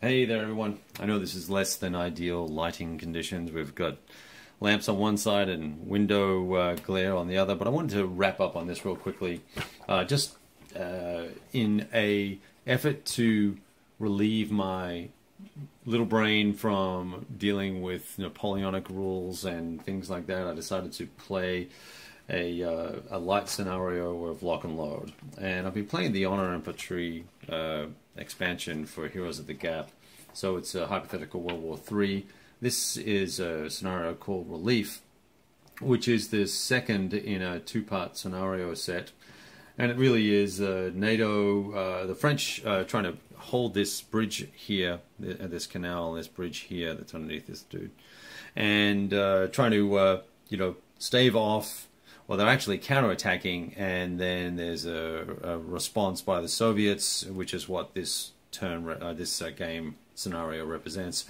Hey there everyone. I know this is less than ideal lighting conditions. We've got lamps on one side and window glare on the other, but I wanted to wrap up on this real quickly, just in a effort to relieve my little brain from dealing with Napoleonic rules and things like that. I decided to play a light scenario of lock and load, and I've been playing the Honneur and Patrie expansion for Heroes of the Gap. So it's a hypothetical World War III. This is a scenario called Relief, which is the second in a two-part scenario set. And it really is NATO, the French trying to hold this bridge here, this canal, this bridge here that's underneath this dude, and trying to, stave off. Well, they're actually counterattacking, and then there's a response by the Soviets, which is what this this game scenario represents.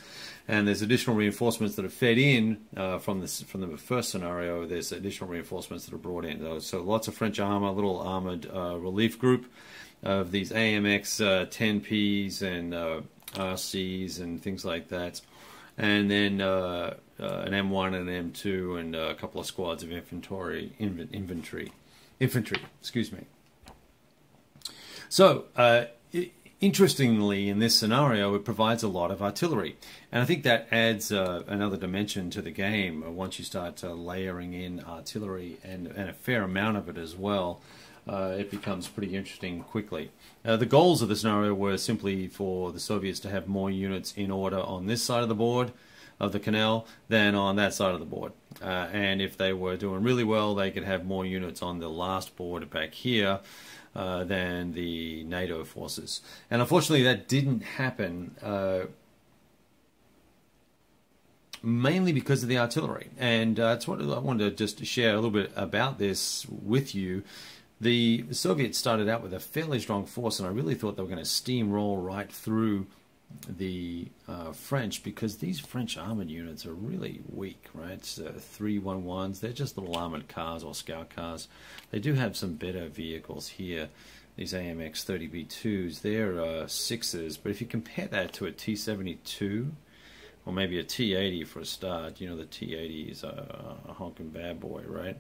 And there's additional reinforcements that are fed in from the first scenario. There's additional reinforcements that are brought in. So lots of French armor, little armored relief group of these AMX 10Ps and RCs and things like that. And then an M1 and an M2 and a couple of squads of infantry. Excuse me. So, interestingly, in this scenario, it provides a lot of artillery, and I think that adds another dimension to the game once you start layering in artillery and a fair amount of it as well. It becomes pretty interesting quickly. The goals of the scenario were simply for the Soviets to have more units in order on this side of the board of the canal than on that side of the board. And if they were doing really well, they could have more units on the last board back here than the NATO forces. And unfortunately, that didn't happen, mainly because of the artillery. And that's what I wanted to just share a little bit about this with you. The Soviets started out with a fairly strong force, and I really thought they were going to steamroll right through the French, because these French armored units are really weak, right? 311s, they're just little armored cars or scout cars. They do have some better vehicles here. These AMX 30B2s, they're 6s, but if you compare that to a T-72 or maybe a T-80 for a start, the T-80 is a honking bad boy, right?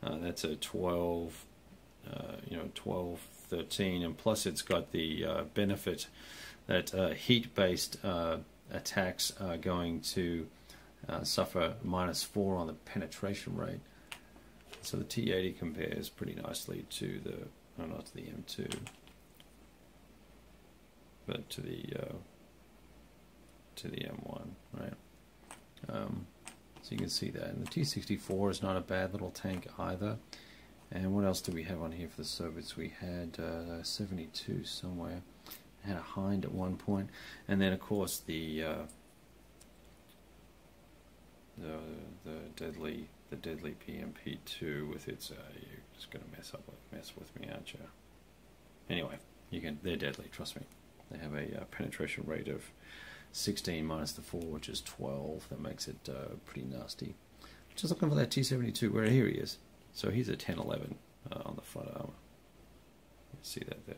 That's a 12, 12, 13, and plus it's got the benefit that heat-based attacks are going to suffer -4 on the penetration rate. So the T-80 compares pretty nicely to the, not to the M2, but to the M1, right? So you can see that. And the T-64 is not a bad little tank either. And what else do we have on here for the Soviets? We had 72 somewhere. Had a Hind at one point, and then of course the deadly PMP2 with its you're just gonna mess with me, aren't you? Anyway, they're deadly, trust me. They have a penetration rate of 16 minus the 4, which is 12. That makes it pretty nasty. Just looking for that T-72. Where here he is. So he's a 10-11 on the front armor. See that there.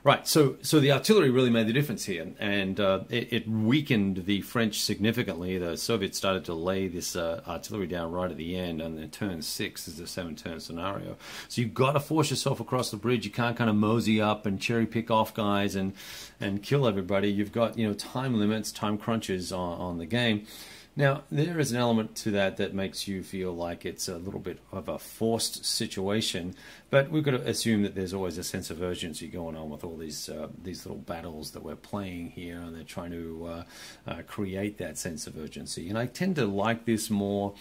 Right, so the artillery really made the difference here, and it weakened the French significantly. The Soviets started to lay this artillery down right at the end, and then turn 6 is a 7-turn scenario. So you've got to force yourself across the bridge. You can't kind of mosey up and cherry pick off guys and kill everybody. You've got time limits, time crunches on the game. Now, there is an element to that makes you feel like it's a little bit of a forced situation, but we've got to assume that there's always a sense of urgency going on with all these little battles that we're playing here, and they're trying to create that sense of urgency. And I tend to like this more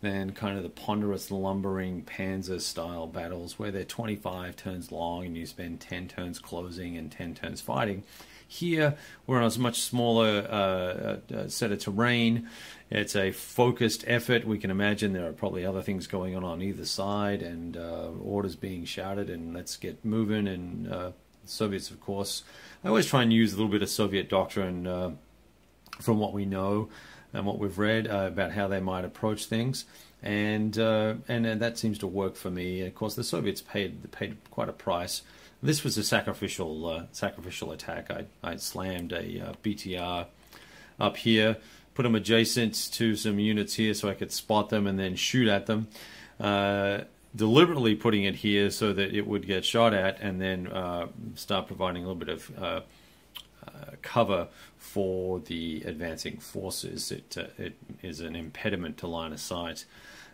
than kind of the ponderous, lumbering Panzer-style battles where they're 25 turns long and you spend 10 turns closing and 10 turns fighting. Here, we're on a much smaller set of terrain. It's a focused effort. We can imagine there are probably other things going on either side, and orders being shouted, and let's get moving. And the Soviets, of course, I always try and use a little bit of Soviet doctrine from what we know. and what we've read about how they might approach things, and that seems to work for me. Of course, the Soviets paid quite a price. This was a sacrificial attack. I slammed a BTR up here, put them adjacent to some units here so I could spot them and then shoot at them. Deliberately putting it here so that it would get shot at, and then start providing a little bit of cover for the advancing forces. It is an impediment to line of sight,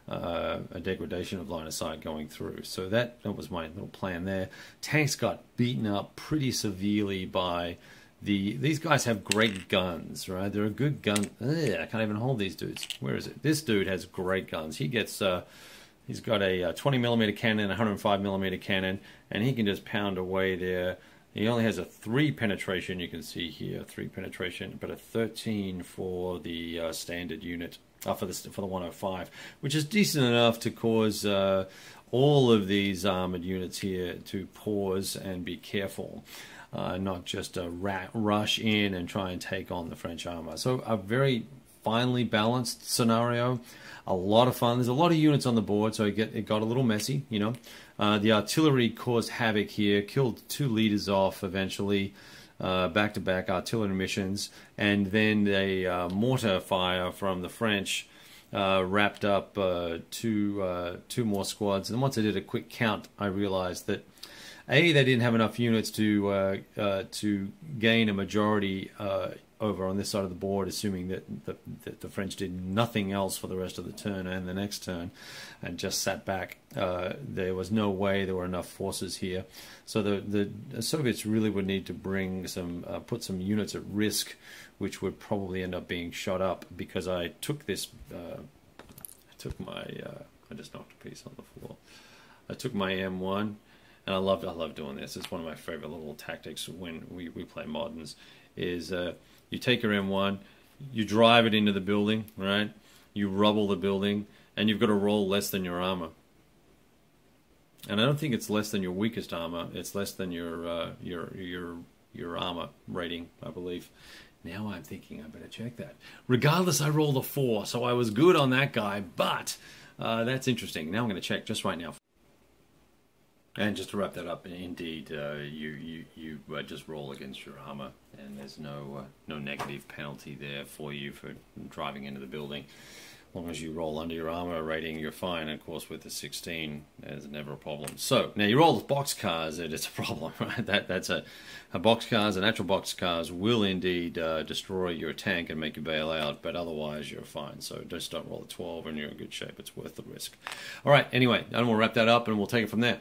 a degradation of line of sight going through. So that was my little plan there. Tanks got beaten up pretty severely by these guys have great guns, right? They're a good gun. I can't even hold these dudes. Where is it? This dude has great guns. He gets he's got a 20mm cannon, a 105mm cannon, and he can just pound away there. He only has a 3 penetration, you can see here, 3 penetration, but a 13 for the standard unit, for the 105, which is decent enough to cause all of these armored units here to pause and be careful, not just rush in and try and take on the French armor. So a very finely balanced scenario. A lot of fun. There's a lot of units on the board, so it got a little messy, you know. The artillery caused havoc here, killed 2 leaders off eventually, back-to-back artillery missions, and then a mortar fire from the French wrapped up 2 more squads. And once I did a quick count, I realized that they didn't have enough units to gain a majority over on this side of the board, assuming that the French did nothing else for the rest of the turn and the next turn, and just sat back. There was no way there were enough forces here, so the Soviets really would need to bring put some units at risk, which would probably end up being shot up, because I took this. I just knocked a piece on the floor. I took my M1, and I love doing this. It's one of my favorite little tactics when we play moderns. Is you take your M1, you drive it into the building, right? You rubble the building, and you've got to roll less than your armor. And I don't think it's less than your weakest armor. It's less than your armor rating, I believe. Now I'm thinking I better check that. Regardless, I rolled a 4, so I was good on that guy. But that's interesting. Now I'm going to check just right now. And just to wrap that up, indeed, you just roll against your armor, and there's no negative penalty there for you for driving into the building. As long as you roll under your armor rating, you're fine. And of course, with the 16, there's never a problem. So now you roll with boxcars, it's a problem, right? That's a boxcars, and actual boxcars will indeed destroy your tank and make you bail out, but otherwise you're fine. So just don't roll a 12, and you're in good shape. It's worth the risk. All right. Anyway, and we'll wrap that up, and we'll take it from there.